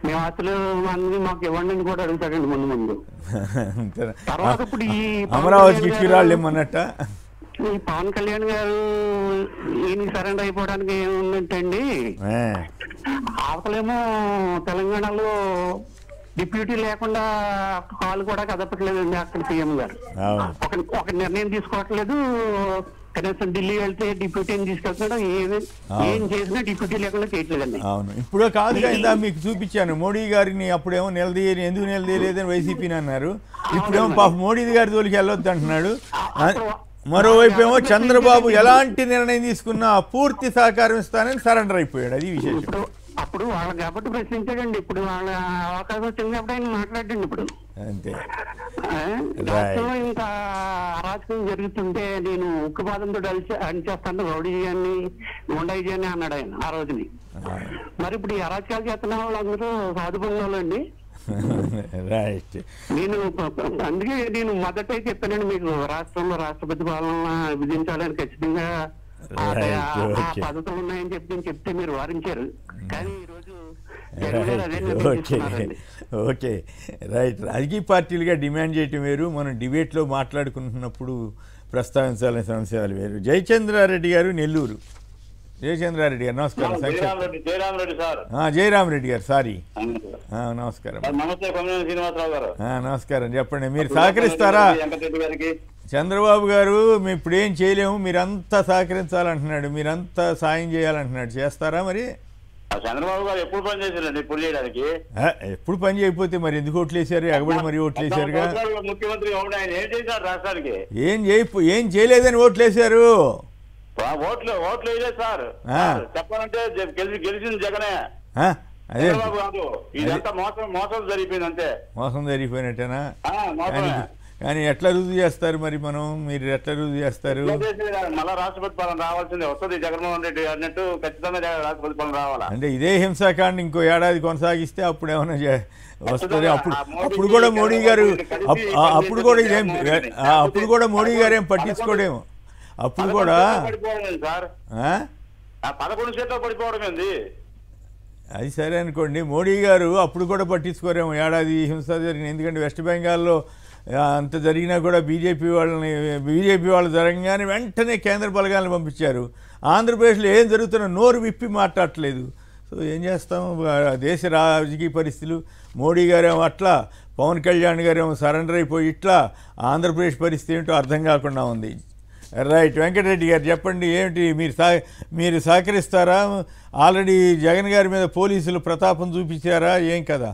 మీ ఆస్తులు అన్ని మాకు ఇవ్వండి అని కూడా అడుగుతాడండి ముందు. తర్వాత ఇప్పుడు ఈ అమరావతికి ఈ పవన్ కళ్యాణ్ గారు ఈయనకి సరెండర్ అయిపోవడానికి ఏముందంటండి, అవతలేమో తెలంగాణలో డిప్యూటీ లేకుండా కాలు కూడా కదపట్లేదండి అక్కడ సీఎం గారు. ఒక నిర్ణయం తీసుకోవట్లేదు. కనీసం ఢిల్లీ వెళ్తే డిప్యూటీని తీసుకెళ్తున్నాడు, ఏం చేసినా డిప్యూటీ లేకుండా చేయట్లేదండి. అవును, ఇప్పుడు కాదుగా ఇందా మీకు చూపించాను. మోడీ గారిని అప్పుడేమో ఎందుకు నిలదీయలేదని వైసీపీని అన్నారు. ఇప్పుడేమో పాప మోడీ గారి తోలికి వెళ్ళొద్దు అంటున్నాడు. మరోవైపు ఏమో చంద్రబాబు ఎలాంటి నిర్ణయం తీసుకున్నా పూర్తి సహకారం ఇస్తానని సరెండర్ అయిపోయాడు. అది విశేషం. అప్పుడు వాళ్ళకి కాబట్టి ప్రశ్నించాడండి. ఇప్పుడు వాళ్ళ అవకాశం వచ్చింది కాబట్టి ఆయన మాట్లాడండి. ఇప్పుడు అంతే. రాష్ట్రంలో ఇంత అరాచకం జరుగుతుంటే నేను ఉక్కుపాదంతో అనిచేస్తాను, రౌడీ అని గుండాయి అని అన్నాడు ఆయన ఆ రోజుని. మరి ఇప్పుడు ఈ అరాచకాలు చేస్తున్న వాళ్ళు అందరూ సాధుపడిన వాళ్ళండి. రైట్. అందుకే నేను మొదటే చెప్పానండి మీకు, రాష్ట్రంలో రాష్ట్రపతి పాలన విధించాలని ఖచ్చితంగా పద్ధతులు ఉన్నాయని చెప్తే మీరు వారించారు. కానీ ఈరోజు ఓకే, రైట్. రాజకీయ పార్టీలుగా డిమాండ్ చేయటం వేరు, మనం డిబేట్లో మాట్లాడుకుంటున్నప్పుడు ప్రస్తావించాలని సమస్యలు వేరు. జయచంద్రారెడ్డి గారు, నెల్లూరు. జయచంద్రారెడ్డి గారు నమస్కారం. జయరామరెడ్డి గారు, సారీ, నమస్కారం. నమస్కారం. చెప్పండి, మీరు సహకరిస్తారా? చంద్రబాబు గారు మేము ఇప్పుడు ఏం చేయలేము, మీరంతా సహకరించాలంటున్నాడు, మీరంతా సాయం చేయాలంటున్నాడు. చేస్తారా మరి? చంద్రబాబు గారు ఎప్పుడు పని చేశారండి ఇప్పుడు చేయడానికి? ఎప్పుడు పని చేయకపోతే మరి ఎందుకు ఓట్లు వేసారు? ఎగబడి మరి ఓట్లు వేసారుగా. ముఖ్యమంత్రి ఆయన ఏం చేశారు రాష్ట్రానికి? ఏం చేయలేదని ఓట్లు వేసారు. ఓట్లు వేయలేదు సార్. చెప్పాలంటే గెలిచింది జగనే, అదే కాదు. ఇదంతా మోసం జరిగిపోయింది, అంతే. మోసం జరిగిపోయినట్టేనా? కానీ ఎట్లా రుజువు చేస్తారు మరి? మీరు ఎట్లా రుజువు చేస్తారు? మళ్ళా రాష్ట్రపతి పాలన రావాల్సిందే వస్తుంది. జగన్మోహన్ రెడ్డి అన్నట్టు ఖచ్చితంగా రాష్ట్రపతి పాలన రావాలా? అంటే ఇదే హింసాకాండ ఇంకో ఏడాది కొనసాగిస్తే అప్పుడు ఏమైనా వస్తుంది. అప్పుడు కూడా మోడీ గారు అప్పుడు కూడా మోడీ గారు ఏం పట్టించుకోడేమో. అప్పుడు కూడా సార్ 11 సీట్లు పడిపోవడం ఏంది? అది సరే అనుకోండి. మోడీ గారు అప్పుడు కూడా పట్టించుకోరేమో, ఏడాది హింస జరిగింది. ఎందుకంటే వెస్ట్ బెంగాల్లో అంత జరిగినా కూడా బీజేపీ వాళ్ళు జరగగానే వెంటనే కేంద్ర బలగాలను పంపించారు. ఆంధ్రప్రదేశ్లో ఏం జరుగుతున్నా నోరు విప్పి మాట్లాడట్లేదు. సో ఏం చేస్తాం, దేశ రాజకీయ పరిస్థితులు. మోడీ గారేమో అట్లా, పవన్ కళ్యాణ్ గారేమో సరెండర్ అయిపోయి ఇట్లా, ఆంధ్రప్రదేశ్ పరిస్థితి ఏంటో అర్థం కాకుండా ఉంది. రైట్. వెంకటరెడ్డి గారు చెప్పండి, ఏమిటి మీరు సహకరిస్తారా? ఆల్రెడీ జగన్ గారి మీద పోలీసులు ప్రతాపం చూపించారా, ఏం కదా?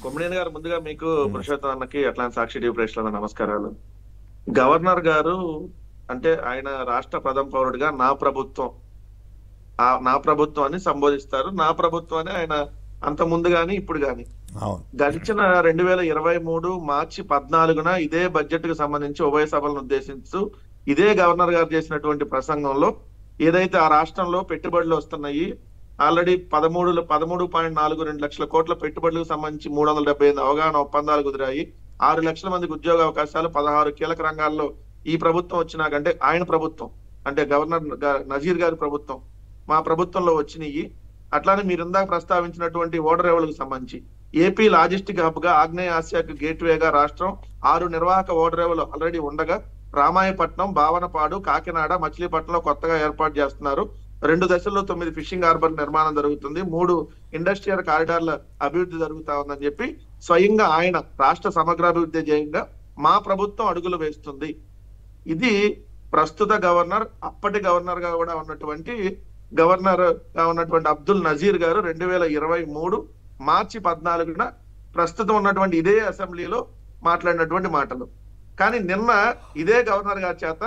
కొమ్మినేని గారు, ముందుగా మీకు పురుషోత్తం అన్నకి అట్లాంటి సాక్షి టీవీ ప్రేక్షకులకు నమస్కారాలు. గవర్నర్ గారు అంటే ఆయన రాష్ట్ర ప్రథమ పౌరుడిగా నా ప్రభుత్వం నా ప్రభుత్వాన్ని సంబోధిస్తారు. నా ప్రభుత్వాన్ని ఆయన అంత ముందు గాని ఇప్పుడు గాని గడిచిన 2023 మార్చి 14న ఇదే బడ్జెట్ కు సంబంధించి ఉభయ సభలను ఉద్దేశిస్తూ ఇదే గవర్నర్ గారు చేసినటువంటి ప్రసంగంలో ఏదైతే ఆ రాష్ట్రంలో పెట్టుబడులు వస్తున్నాయి, ఆల్రెడీ 13.42 లక్షల కోట్ల పెట్టుబడులకు సంబంధించి 378 అవగాహన ఒప్పందాలు కుదిరాయి, 6 లక్షల మందికి ఉద్యోగ అవకాశాలు, 16 కీలక రంగాల్లో ఈ ప్రభుత్వం వచ్చినాకంటే ఆయన ప్రభుత్వం అంటే గవర్నర్ నజీర్ గారి ప్రభుత్వం మా ప్రభుత్వంలో వచ్చినాయి. అట్లానే మీరు ఇందాక ప్రస్తావించినటువంటి ఓడరేవులకు సంబంధించి ఏపీ లాజిస్టిక్ హబ్ గా ఆగ్నేయ ఆసియాకు గేట్వేగా రాష్ట్రం 6 నిర్వాహక ఓడరేవులు ఆల్రెడీ ఉండగా రామాయపట్నం, భావనపాడు, కాకినాడ, మచిలీపట్నంలో కొత్తగా ఏర్పాటు చేస్తున్నారు. 2 దశల్లో 9 ఫిషింగ్ హార్బర్ నిర్మాణం జరుగుతుంది, 3 ఇండస్ట్రియల్ కారిడార్ల అభివృద్ధి జరుగుతా ఉందని చెప్పి స్వయంగా ఆయన రాష్ట్ర సమగ్రాభివృద్ధి ధ్యేయంగా మా ప్రభుత్వం అడుగులు వేస్తుంది. ఇది ప్రస్తుత గవర్నర్, అప్పటి గవర్నర్ గా కూడా ఉన్నటువంటి అబ్దుల్ నజీర్ గారు 2023 మార్చి 14న ప్రస్తుతం ఉన్నటువంటి ఇదే అసెంబ్లీలో మాట్లాడినటువంటి మాటలు. కానీ నిన్న ఇదే గవర్నర్ గారి చేత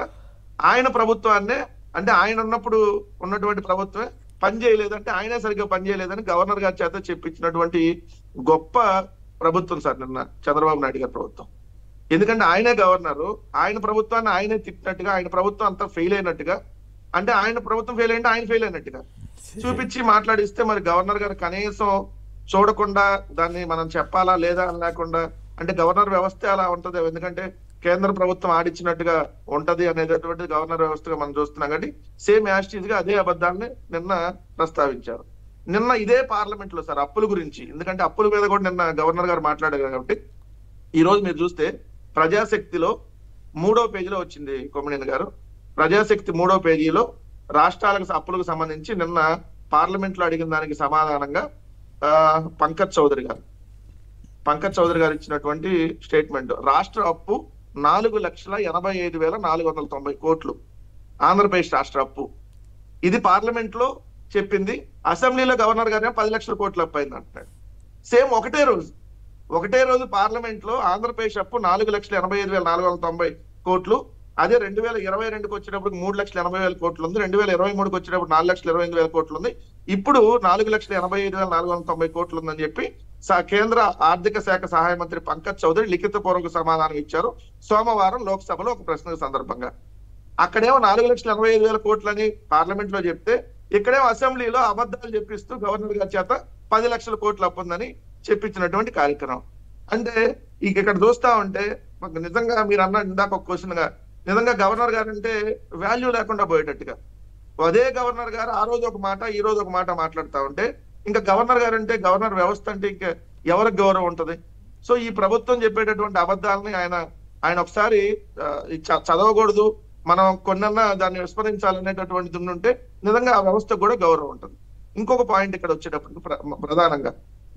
ఆయన ప్రభుత్వాన్నే అంటే ఆయన ఉన్నప్పుడు ఉన్నటువంటి ప్రభుత్వమే పనిచేయలేదంటే ఆయనే సరిగ్గా పనిచేయలేదని గవర్నర్ గారి చేత చెప్పించినటువంటి గొప్ప ప్రభుత్వం సార్ నిన్న చంద్రబాబు నాయుడు గారి ప్రభుత్వం. ఎందుకంటే ఆయనే గవర్నరు, ఆయన ప్రభుత్వాన్ని ఆయనే తిట్టినట్టుగా, ఆయన ప్రభుత్వం అంతా ఫెయిల్ అయినట్టుగా, అంటే ఆయన ప్రభుత్వం ఫెయిల్ అంటే ఆయన ఫెయిల్ అయినట్టుగా చూపించి మాట్లాడిస్తే మరి గవర్నర్ గారు కనీసం చూడకుండా దాన్ని మనం చెప్పాలా లేదా అని లేకుండా, అంటే గవర్నర్ వ్యవస్థ అలా ఉంటది, ఎందుకంటే కేంద్ర ప్రభుత్వం ఆడిచ్చినట్టుగా ఉంటది అనేటటువంటి గవర్నర్ వ్యవస్థగా మనం చూస్తున్నాం. కాబట్టి సేమ్ యాస్టీజ్ గా అదే అబద్ధాన్ని నిన్న ప్రస్తావించారు. నిన్న ఇదే పార్లమెంట్ లో సార్ అప్పుల గురించి, ఎందుకంటే అప్పుల మీద కూడా నిన్న గవర్నర్ గారు మాట్లాడారు కాబట్టి ఈ రోజు మీరు చూస్తే ప్రజాశక్తిలో 3వ పేజీలో వచ్చింది కొమ్మినేని గారు, ప్రజాశక్తి 3వ పేజీలో రాష్ట్రాలకు అప్పులకు సంబంధించి నిన్న పార్లమెంట్ లో అడిగిన దానికి సమాధానంగా పంకజ్ చౌదరి గారు ఇచ్చినటువంటి స్టేట్మెంట్, రాష్ట్ర అప్పు 4,85,490 కోట్లు ఆంధ్రప్రదేశ్ రాష్ట్ర అప్పు. ఇది పార్లమెంట్ లో చెప్పింది, అసెంబ్లీలో గవర్నర్ గారు 10 లక్షల కోట్లు అప్పు అయింది అంటున్నాడు. సేమ్ ఒకటే రోజు పార్లమెంట్ లో ఆంధ్రప్రదేశ్ అప్పు 4,85,490 కోట్లు, అదే 2022కి వచ్చేటప్పుడు 3,80,000 కోట్లు ఉంది, 2023కి వచ్చేటప్పుడు 4,28,000 కోట్లు ఉంది, ఇప్పుడు 4,85,490 కోట్లు ఉందని చెప్పి కేంద్ర ఆర్థిక శాఖ సహాయ మంత్రి పంకజ్ చౌదరి లిఖిత పూర్వక సమాధానం ఇచ్చారు సోమవారం లోక్సభలో ఒక ప్రశ్న సందర్భంగా. అక్కడేమో 4,85,000 కోట్లని పార్లమెంట్ లో చెప్తే ఇక్కడేమో అసెంబ్లీలో అబద్ధాలు చెప్పిస్తూ గవర్నర్ గారి చేత 10 లక్షల కోట్లు అప్పుందని చెప్పించినటువంటి కార్యక్రమం. అంటే ఇక్కడ చూస్తా ఉంటే నిజంగా మీరు అన్న ఇందాక ఒక క్వశ్చన్ గా నిజంగా గవర్నర్ గారు అంటే వాల్యూ లేకుండా పోయేటట్టుగా, అదే గవర్నర్ గారు ఆ రోజు ఒక మాట ఈ రోజు ఒక మాట మాట్లాడుతూ ఉంటే ఇంకా గవర్నర్ గారు అంటే గవర్నర్ వ్యవస్థ అంటే ఇంకా ఎవరికి గౌరవం ఉంటది? సో ఈ ప్రభుత్వం చెప్పేటటువంటి అబద్ధాలని ఆయన ఒకసారి చదవకూడదు, మనం కొన్నన్నా దాన్ని విస్మరించాలనేటటువంటి ఉంటే నిజంగా ఆ వ్యవస్థకు కూడా గౌరవం ఉంటుంది. ఇంకొక పాయింట్ ఇక్కడ వచ్చేటప్పుడు ప్రధానంగా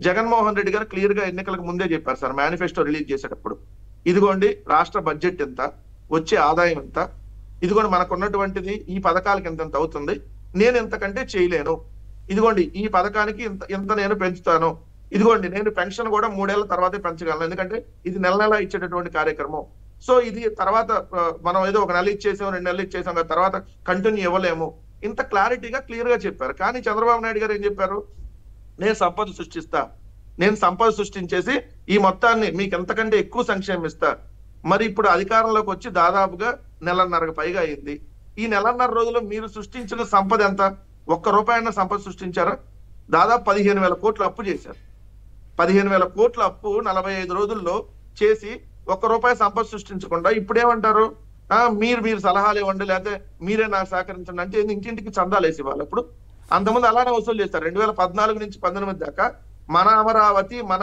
జగన్మోహన్ రెడ్డి గారు క్లియర్ గా ఎన్నికలకు ముందే చెప్పారు సార్, మేనిఫెస్టో రిలీజ్ చేసేటప్పుడు, ఇదిగోండి రాష్ట్ర బడ్జెట్ ఎంత, వచ్చే ఆదాయం ఎంత, ఇదిగోండి మనకున్నటువంటిది ఈ పథకాలకి ఎంత అవుతుంది, నేను ఎంతకంటే చేయలేను, ఇదిగోండి ఈ పథకానికి ఇంత నేను పెంచుతాను, ఇదిగోండి నేను పెన్షన్ కూడా 3 ఏళ్ల తర్వాతే పెంచగలను, ఎందుకంటే ఇది నెల ఇచ్చేటటువంటి కార్యక్రమం. సో ఇది తర్వాత మనం ఏదో 1 నెల ఇచ్చేసాం 2 నెలలు ఇచ్చేసాం తర్వాత కంటిన్యూ ఇవ్వలేము, ఇంత క్లారిటీగా క్లియర్ గా చెప్పారు. కానీ చంద్రబాబు నాయుడు గారు ఏం చెప్పారు, నేను సంపద సృష్టించేసి ఈ మొత్తాన్ని మీకు ఎంతకంటే ఎక్కువ సంక్షేమం ఇస్తా. మరి ఇప్పుడు అధికారంలోకి వచ్చి దాదాపుగా 1.5 పైగా అయింది. ఈ 1.5 రోజుల్లో మీరు సృష్టించిన సంపద ఎంత? 1 రూపాయన్న సంపద సృష్టించారా? దాదాపు 15,000 కోట్లు అప్పు చేశారు. 15,000 కోట్ల అప్పు 45 రోజుల్లో చేసి 1 రూపాయి సంపద సృష్టించకుండా ఇప్పుడేమంటారు, మీరు సలహాలు ఇవ్వండి లేకపోతే మీరే నాకు సహకరించండి అంటే ఇంటింటికి చందాలు వేసి వాళ్ళు. ఇప్పుడు అంతకుముందు అలానే వసూలు చేస్తారు. 2014 నుంచి 19 దాకా మన అమరావతి మన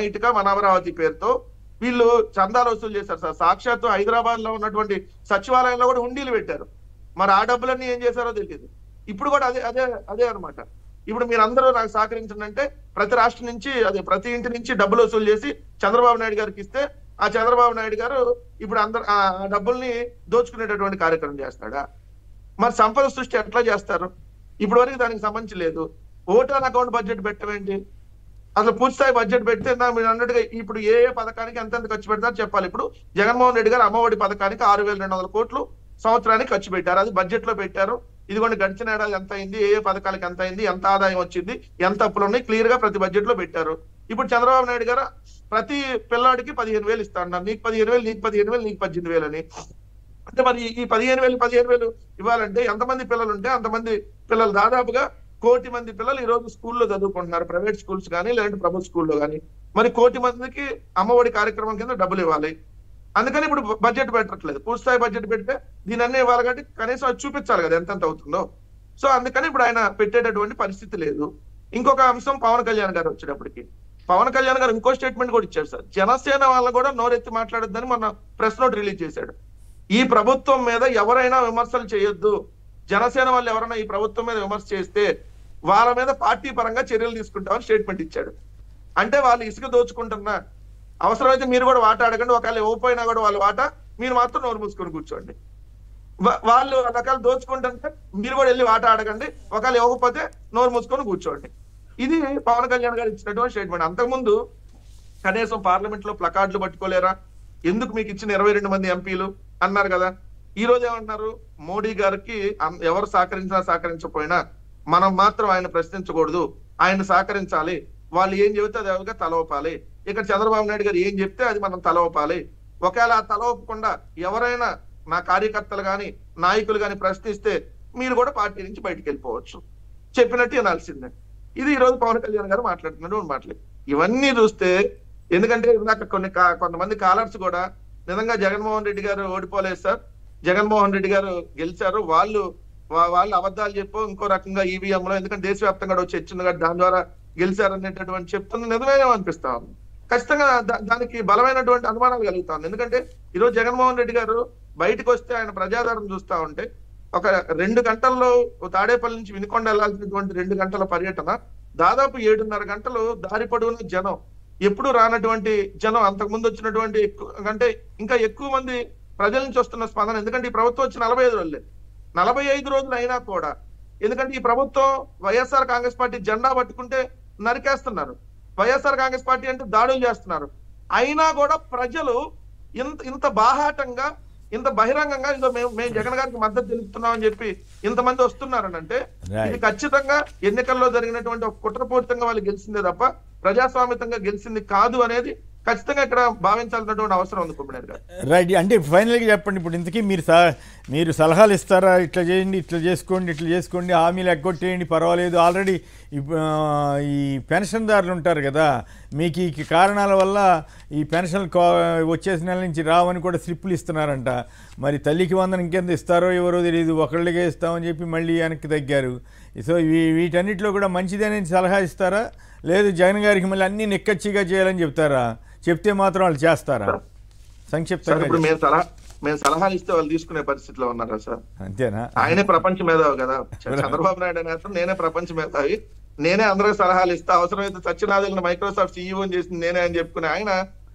ఇటుక మన అమరావతి పేరుతో వీళ్ళు చందాలు వసూలు చేశారు సార్. సాక్షాత్తు హైదరాబాద్ లో ఉన్నటువంటి సచివాలయంలో కూడా హుండీలు పెట్టారు. మరి ఆ డబ్బులన్నీ ఏం చేశారో తెలియదు. ఇప్పుడు కూడా అదే అనమాట. ఇప్పుడు మీరందరూ నాకు సహకరించండి అంటే ప్రతి రాష్ట్రం నుంచి ప్రతి ఇంటి నుంచి డబ్బులు వసూలు చేసి చంద్రబాబు నాయుడు గారికి ఇస్తే ఆ చంద్రబాబు నాయుడు గారు ఇప్పుడు అందరు ఆ డబ్బుల్ని దోచుకునేటటువంటి కార్యక్రమం చేస్తాడా? మరి సంపద సృష్టి ఎట్లా చేస్తారు? ఇప్పటి వరకు దానికి సంబంధించి లేదు. ఓటాన్ అకౌంట్ బడ్జెట్ పెట్టవేంటి? అసలు పూర్తిస్థాయి బడ్జెట్ పెడితే మీరు అన్నట్టుగా ఇప్పుడు ఏ పథకానికి ఎంత ఖర్చు పెడతారో చెప్పాలి. ఇప్పుడు జగన్మోహన్ రెడ్డి గారు అమ్మఒడి పథకానికి 6,200 కోట్లు సంవత్సరానికి ఖర్చు పెట్టారు, అది బడ్జెట్ లో పెట్టారు. ఇదిగోండి గడిచిన ఏడాది ఎంత అయింది, ఏ పథకాలకు ఎంత అయింది, ఎంత ఆదాయం వచ్చింది, ఎంత అప్పులు ఉన్నాయి, క్లియర్ గా ప్రతి బడ్జెట్ లో పెట్టారు. ఇప్పుడు చంద్రబాబు నాయుడు గారు ప్రతి పిల్లాడికి 15,000 ఇస్తా అన్నారు. నీకు 15,000, నీకు 15,000, నీకు 18,000 అని. అంటే మరి ఈ 15,000 ఇవ్వాలంటే ఎంతమంది పిల్లలు ఉంటే అంతమంది పిల్లలు, దాదాపుగా 1 కోటి మంది పిల్లలు ఈ రోజు స్కూల్లో చదువుకుంటున్నారు, ప్రైవేట్ స్కూల్స్ కానీ లేదంటే ప్రభుత్వ స్కూల్లో కానీ. మరి 1 కోటి మందికి అమ్మఒడి కార్యక్రమం కింద డబ్బులు ఇవ్వాలి. అందుకని ఇప్పుడు బడ్జెట్ పెట్టట్లేదు. పూర్తిస్థాయి బడ్జెట్ పెడితే దీని అన్నీ ఇవ్వాలి కాబట్టి కనీసం అది చూపించాలి కదా ఎంతెంత అవుతుందో. సో అందుకని ఇప్పుడు ఆయన పెట్టేటటువంటి పరిస్థితి లేదు. ఇంకొక అంశం, పవన్ కళ్యాణ్ గారు వచ్చేటప్పటికి, పవన్ కళ్యాణ్ గారు ఇంకో స్టేట్మెంట్ కూడా ఇచ్చారు సార్. జనసేన వాళ్ళని కూడా నోరెత్తి మాట్లాడొద్దని మొన్న ప్రెస్ నోట్ రిలీజ్ చేశాడు. ఈ ప్రభుత్వం మీద ఎవరైనా విమర్శలు చేయొద్దు, జనసేన వాళ్ళు ఎవరైనా ఈ ప్రభుత్వం మీద విమర్శ చేస్తే వాళ్ళ మీద పార్టీ పరంగా చర్యలు తీసుకుంటామని స్టేట్మెంట్ ఇచ్చాడు. అంటే వాళ్ళు ఇసుక దోచుకుంటున్నా, అవసరమైతే మీరు కూడా వాటా అడగండి, ఒకవేళ ఇవ్వకపోయినా కూడా వాళ్ళు వాటా, మీరు మాత్రం నోరు మూసుకొని కూర్చోండి. వాళ్ళు రకాలు దోచుకుంటుంటే మీరు కూడా వెళ్ళి వాటా అడగండి, ఒకవేళ ఇవ్వకపోతే నోరు మూసుకొని కూర్చోండి. ఇది పవన్ కళ్యాణ్ గారు ఇచ్చినటువంటి స్టేట్మెంట్. అంతకుముందు కనీసం పార్లమెంట్ లో ప్లకార్డులు పట్టుకోలేరా, ఎందుకు మీకు ఇచ్చిన 22 మంది ఎంపీలు అన్నారు కదా. ఈ రోజు ఏమన్నారు, మోడీ గారికి ఎవరు సహకరించినా సహకరించకపోయినా మనం మాత్రం ఆయన ప్రశ్నించకూడదు, ఆయన సహకరించాలి, వాళ్ళు ఏం చెబితే అది ఎవరిగా తలవపాలి. ఇక్కడ చంద్రబాబు నాయుడు గారు ఏం చెప్తే అది మనం తలవపాలి. ఒకవేళ ఆ తలవకుండా ఎవరైనా నా కార్యకర్తలు కానీ నాయకులు కానీ ప్రశ్నిస్తే మీరు కూడా పార్టీ నుంచి బయటకు వెళ్ళిపోవచ్చు, చెప్పినట్టు వినాల్సిందే. ఇది ఈ రోజు పవన్ కళ్యాణ్ గారు మాట్లాడుతున్నటువంటి మాటలు. ఇవన్నీ చూస్తే, ఎందుకంటే ఇందాక కొంతమంది కాలర్స్ కూడా నిజంగా జగన్మోహన్ రెడ్డి గారు ఓడిపోలేదు సార్, జగన్మోహన్ రెడ్డి గారు గెలిచారు, వాళ్ళు అబద్ధాలు చెప్పు ఇంకో రకంగా ఈవీఎం లో, ఎందుకంటే దేశవ్యాప్తంగా వచ్చి వచ్చింది కదా దాని ద్వారా గెలిచారనేటటువంటి చెప్తున్న నిజమేమో అనిపిస్తా ఉంది. ఖచ్చితంగా దానికి బలమైనటువంటి అనుమానాలు కలుగుతా ఉంది. ఎందుకంటే ఈరోజు జగన్మోహన్ రెడ్డి గారు బయటకు వస్తే ఆయన ప్రజాదరణ చూస్తా ఉంటే, ఒక 2 గంటల్లో తాడేపల్లి నుంచి వినుకొండ వెళ్లాల్సినటువంటి 2 గంటల పర్యటన, దాదాపు 7.5 గంటలు దారి పొడవున జనం, ఎప్పుడు రానటువంటి జనం, అంతకుముందు వచ్చినటువంటి అంటే ఇంకా ఎక్కువ మంది ప్రజల నుంచి వస్తున్న స్పందన. ఎందుకంటే ఈ ప్రభుత్వం వచ్చి 45 రోజులే, 45 రోజులు అయినా కూడా, ఎందుకంటే ఈ ప్రభుత్వం వైఎస్ఆర్ కాంగ్రెస్ పార్టీ జెండా పట్టుకుంటే నరికేస్తున్నారు, వైఎస్ఆర్ కాంగ్రెస్ పార్టీ అంటే దాడులు చేస్తున్నారు, అయినా కూడా ప్రజలు ఇంత బాహాటంగా, ఇంత బహిరంగంగా ఇదో మేము జగన్ గారికి మద్దతు తెలుపుతున్నాం అని చెప్పి ఇంతమంది వస్తున్నారని అంటే, ఇది ఖచ్చితంగా ఎన్నికల్లో జరిగినటువంటి ఒక కుట్రపూరితంగా వాళ్ళు గెలిచిందే తప్ప ప్రజాస్వామ్యంగా గెలిచింది కాదు అనేది ఖచ్చితంగా ఇక్కడ భావించాల్సినటువంటి అవసరం ఉంది కుమ్మేరు గారు. రైట్. అంటే ఫైనల్గా చెప్పండి, ఇప్పుడు ఇంతకీ మీరు సలహాలు ఇస్తారా, ఇట్లా చేయండి, ఇట్లా చేసుకోండి, హామీలు ఎగ్గొట్టేయండి, పర్వాలేదు, ఆల్రెడీ ఈ పెన్షన్దారులు ఉంటారు కదా, మీకు ఈ కారణాల వల్ల ఈ పెన్షన్ వచ్చేసిన నెల నుంచి రావని కూడా స్లిప్పులు ఇస్తున్నారంట, మరి తల్లికి వందన ఇంకెంత ఇస్తారో ఎవరో తెలియదు, ఒకళ్ళకే ఇస్తామని చెప్పి మళ్ళీ వెనక్కి తగ్గారు. సో వీటన్నిటిలో కూడా మంచిదని సలహా ఇస్తారా, లేదు జగన్ గారికి మళ్ళీ అన్ని నిక్కచ్చిగా చేయాలని చెప్తారా, చెప్తే మాత్రం వాళ్ళు చేస్తారా? సంక్షిప్తంగా. మేము సలహాలు ఇస్తే వాళ్ళు తీసుకునే పరిస్థితిలో ఉన్నారా సార్? అంతేనా? ఆయనే ప్రపంచ మేధావి కదా చంద్రబాబు నాయుడు అనేత, నేనే ప్రపంచ మేధావి, నేనే అందరికి సలహాలు ఇస్తా, అవసరమైతే సత్యనారాయణ మైక్రోసాఫ్ట్ సీఈఓ చేసింది నేనే అని చెప్పుకుని ఆయన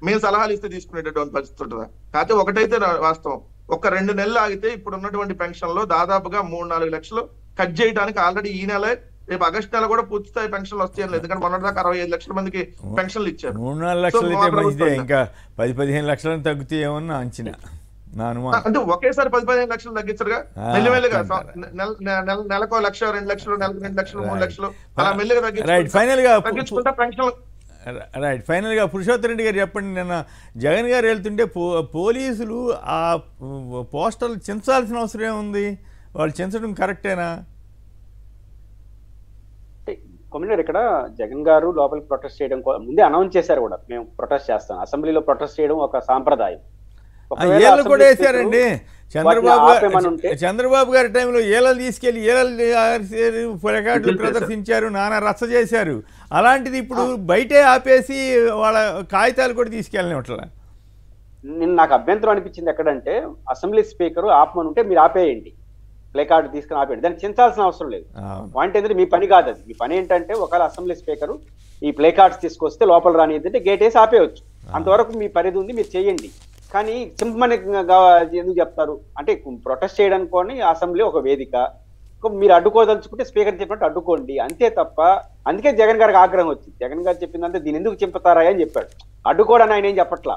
మేము సలహాలు ఇస్తే తీసుకునేటటువంటి పరిస్థితి ఉంటుందా? కాకపోతే ఒకటైతే వాస్తవం, ఒక 2 నెలలు ఆగితే ఇప్పుడు ఉన్నటువంటి పెన్షన్ లో దాదాపుగా 3-4 లక్షలు కట్ చేయడానికి ఆల్రెడీ ఈ నెల, రేపు ఆగస్టు నెల కూడా పూర్తి స్థాయి పెన్షన్లు వస్తాయని లేదు, ఎందుకంటే మొన్నటిదాకా 65 లక్షల మందికి పెన్షన్లు ఇచ్చారు. 3-4 లక్షలు అయితే మంచిదే, ఇంకా 10-15 లక్షలను తగ్గితే ఏమన్నా అంచనా అంటే ఒకేసారి 10-15 లక్షలు తగ్గించరుగా, మెల్లిమెల్లిగా నెలకు 1 లక్ష, 2 లక్షలు, నెలకు 2 లక్షలు, 3 లక్షలు అలా మెల్లిగా తగ్గించుకుంటా పెన్షన్. రైట్. ఫైనల్గా పురుషోత్తమ రెడ్డి గారు చెప్పండి, నిన్న జగన్ గారు వెళ్తుంటే పోలీసులు ఆ పోస్టర్లు చించాల్సిన అవసరం ఏముంది, వాళ్ళు చించడం కరెక్టేనా? కొమ్మినేరు ఇక్కడ జగన్ గారు లోపలికి ప్రొటెస్ట్ చేయడం ముందే అనౌన్స్ చేశారు కూడా, మేము ప్రొటెస్ట్ చేస్తాం, అసెంబ్లీలో ప్రొటెస్ట్ చేయడం ఒక సాంప్రదాయం. ఏళ్ళు కూడా వేశారండి చంద్రబాబు గారి టైంలో, ఏళ్ళు తీసుకెళ్లి ప్లకార్డులు ప్రదర్శించారు, నానా రచ్చ చేశారు. అలాంటిది ఇప్పుడు బయటే ఆపేసి వాళ్ళ కాగితాలు కూడా తీసుకెళ్ళినట్ల. నాకు అభ్యంతరం అనిపించింది ఎక్కడంటే, అసెంబ్లీ స్పీకర్ ఆపమనుంటే మీరు ఆపేయండి, ప్లే కార్డు తీసుకుని ఆపేయండి, దాన్ని చించాల్సిన అవసరం లేదు. పాయింట్ ఏంటంటే మీ పని కాదు అది, మీ పని ఏంటంటే ఒకవేళ అసెంబ్లీ స్పీకర్ ఈ ప్లే కార్డ్స్ తీసుకొస్తే లోపల రానిదంటే గేట్ వేసి ఆపేయచ్చు, అంతవరకు మీ పరిధి ఉంది, మీరు చేయండి. కానీ చింపమని ఎందుకు చెప్తారు అంటే, ప్రొటెస్ట్ చేయడానికి అసెంబ్లీ ఒక వేదిక, మీరు అడ్డుకోదలుచుకుంటే స్పీకర్ చెప్పినట్టు అడ్డుకోండి, అంతే తప్ప. అందుకే జగన్ గారికి ఆగ్రహం వచ్చింది, జగన్ గారు చెప్పిందంటే దీని ఎందుకు చింపుతారా అని చెప్పాడు, అడ్డుకోవడానికి ఆయన ఏం చెప్పట్లా.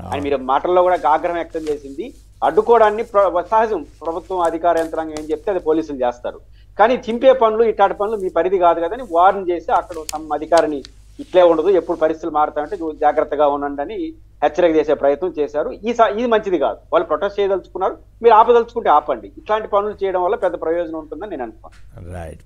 ఆయన మీరు మాటల్లో కూడా ఆగ్రహం వ్యక్తం చేసింది, అడ్డుకోవడాన్ని సహజం. ప్రభుత్వం అధికార యంత్రాంగం ఏం చెప్తే అది పోలీసులు చేస్తారు. కానీ చింపే పనులు ఇట్లాంటి పనులు మీ పరిధి కాదు కదని వార్న్ చేసి అక్కడ తమ అధికారిని ఇట్లే ఉండదు, ఎప్పుడు పరిస్థితులు మారుతాయంటే జాగ్రత్తగా ఉండండి అని హెచ్చరిక చేసే ప్రయత్నం చేశారు. ఇది మంచిది కాదు. వాళ్ళు ప్రొటెస్ట్ చేయదలుచుకున్నారు, మీరు ఆపదలుచుకుంటే ఆపండి. ఇట్లాంటి పనులు చేయడం వల్ల పెద్ద ప్రయోజనం ఉంటుందని నేను అనుకుంటున్నాను. రైట్.